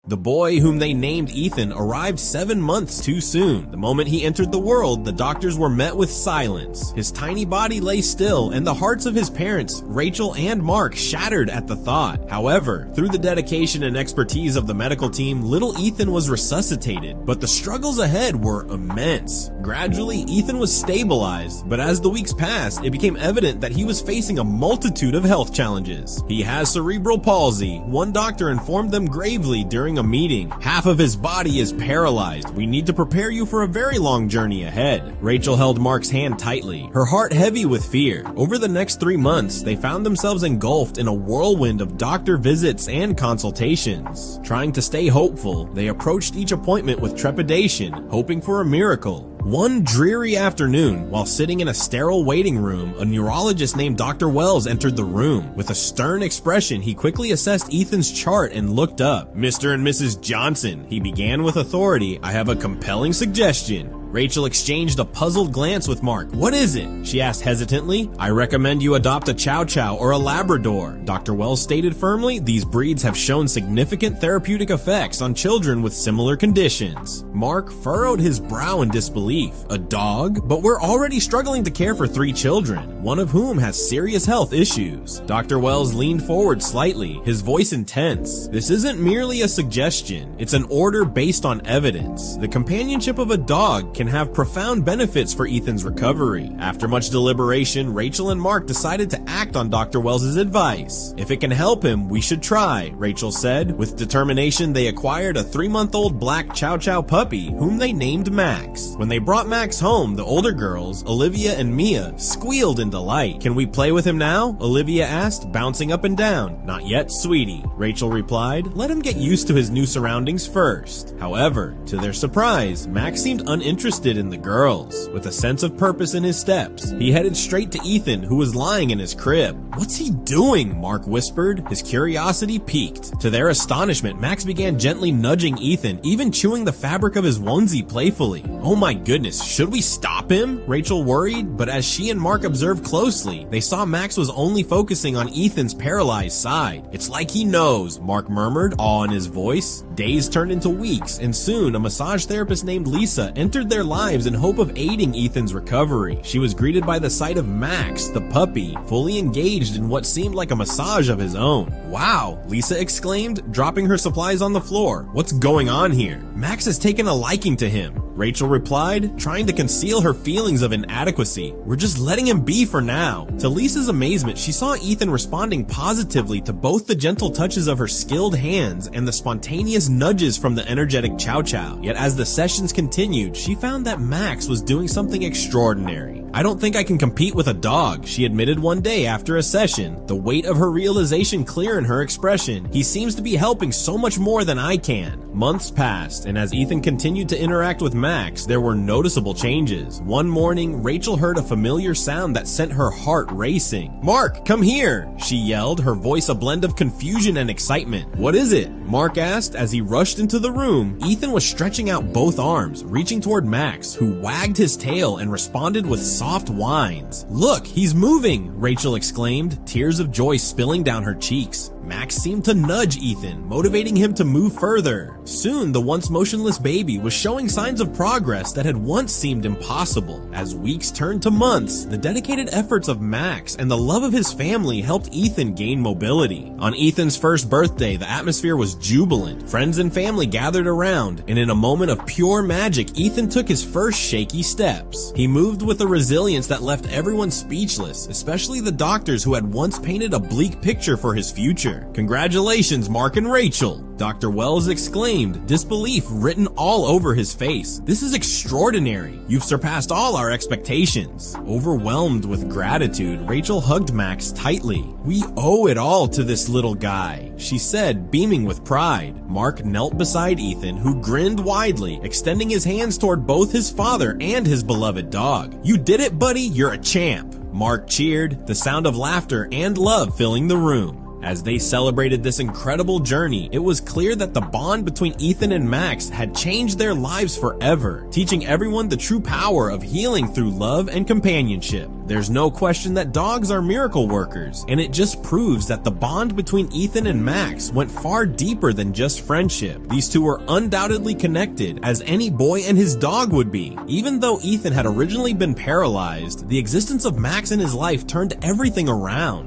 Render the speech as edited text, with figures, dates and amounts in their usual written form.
The boy, whom they named Ethan, arrived 7 months too soon. The moment he entered the world, the doctors were met with silence. His tiny body lay still, and the hearts of his parents, Rachel and Mark, shattered at the thought. However, through the dedication and expertise of the medical team, little Ethan was resuscitated, but the struggles ahead were immense. Gradually, Ethan was stabilized, but as the weeks passed, it became evident that he was facing a multitude of health challenges. He has cerebral palsy. One doctor informed them gravely during a meeting. Half of his body is paralyzed. We need to prepare you for a very long journey ahead. Rachel held Mark's hand tightly, her heart heavy with fear. Over the next 3 months, they found themselves engulfed in a whirlwind of doctor visits and consultations. Trying to stay hopeful, they approached each appointment with trepidation, hoping for a miracle. One dreary afternoon, while sitting in a sterile waiting room, a neurologist named Dr. Wells entered the room. With a stern expression, he quickly assessed Ethan's chart and looked up. "Mr. and Mrs. Johnson," he began with authority, "I have a compelling suggestion." Rachel exchanged a puzzled glance with Mark. "What is it?" she asked hesitantly. "I recommend you adopt a Chow Chow or a Labrador," Dr. Wells stated firmly. "These breeds have shown significant therapeutic effects on children with similar conditions." Mark furrowed his brow in disbelief. "A dog? But we're already struggling to care for 3 children, one of whom has serious health issues." Dr. Wells leaned forward slightly, his voice intense. "This isn't merely a suggestion. It's an order based on evidence. The companionship of a dog can have profound benefits for Ethan's recovery." After much deliberation, Rachel and Mark decided to act on Dr. Wells' advice. "If it can help him, we should try," Rachel said. With determination, they acquired a 3-month-old black Chow Chow puppy, whom they named Max. When they brought Max home, the older girls, Olivia and Mia, squealed in delight. "Can we play with him now?" Olivia asked, bouncing up and down. "Not yet, sweetie," Rachel replied. "Let him get used to his new surroundings first." However, to their surprise, Max seemed uninterested in the girls. With a sense of purpose in his steps, he headed straight to Ethan, who was lying in his crib. "What's he doing?" Mark whispered, his curiosity piqued. To their astonishment, Max began gently nudging Ethan, even chewing the fabric of his onesie playfully. "Oh my goodness, should we stop him?" Rachel worried, but as she and Mark observed closely, they saw Max was only focusing on Ethan's paralyzed side. "It's like he knows," Mark murmured, awe in his voice. Days turned into weeks, and soon a massage therapist named Lisa entered their lives in hope of aiding Ethan's recovery. She was greeted by the sight of Max, the puppy, fully engaged in what seemed like a massage of his own. "Wow," Lisa exclaimed, dropping her supplies on the floor. "What's going on here?" "Max has taken a liking to him," Rachel replied, trying to conceal her feelings of inadequacy. "We're just letting him be for now." To Lisa's amazement, she saw Ethan responding positively to both the gentle touches of her skilled hands and the spontaneous nudges from the energetic Chow Chow. Yet as the sessions continued, she found that Max was doing something extraordinary. "I don't think I can compete with a dog," she admitted one day after a session, the weight of her realization clear in her expression. "He seems to be helping so much more than I can." Months passed, and as Ethan continued to interact with Max, there were noticeable changes. One morning, Rachel heard a familiar sound that sent her heart racing. "Mark, come here!" she yelled, her voice a blend of confusion and excitement. "What is it?" Mark asked as he rushed into the room. Ethan was stretching out both arms, reaching toward Max, who wagged his tail and responded with soft whines. "Look, he's moving!" Rachel exclaimed, tears of joy spilling down her cheeks. Max seemed to nudge Ethan, motivating him to move further. Soon, the once motionless baby was showing signs of progress that had once seemed impossible. As weeks turned to months, the dedicated efforts of Max and the love of his family helped Ethan gain mobility. On Ethan's first birthday, the atmosphere was jubilant. Friends and family gathered around, and in a moment of pure magic, Ethan took his first shaky steps. He moved with a resilience that left everyone speechless, especially the doctors who had once painted a bleak picture for his future. "Congratulations, Mark and Rachel," Dr. Wells exclaimed, disbelief written all over his face. "This is extraordinary. You've surpassed all our expectations." Overwhelmed with gratitude, Rachel hugged Max tightly. "We owe it all to this little guy," she said, beaming with pride. Mark knelt beside Ethan, who grinned widely, extending his hands toward both his father and his beloved dog. "You did it, buddy. You're a champ." Mark cheered, the sound of laughter and love filling the room. As they celebrated this incredible journey, it was clear that the bond between Ethan and Max had changed their lives forever, teaching everyone the true power of healing through love and companionship. There's no question that dogs are miracle workers, and it just proves that the bond between Ethan and Max went far deeper than just friendship. These two were undoubtedly connected, as any boy and his dog would be. Even though Ethan had originally been paralyzed, the existence of Max in his life turned everything around.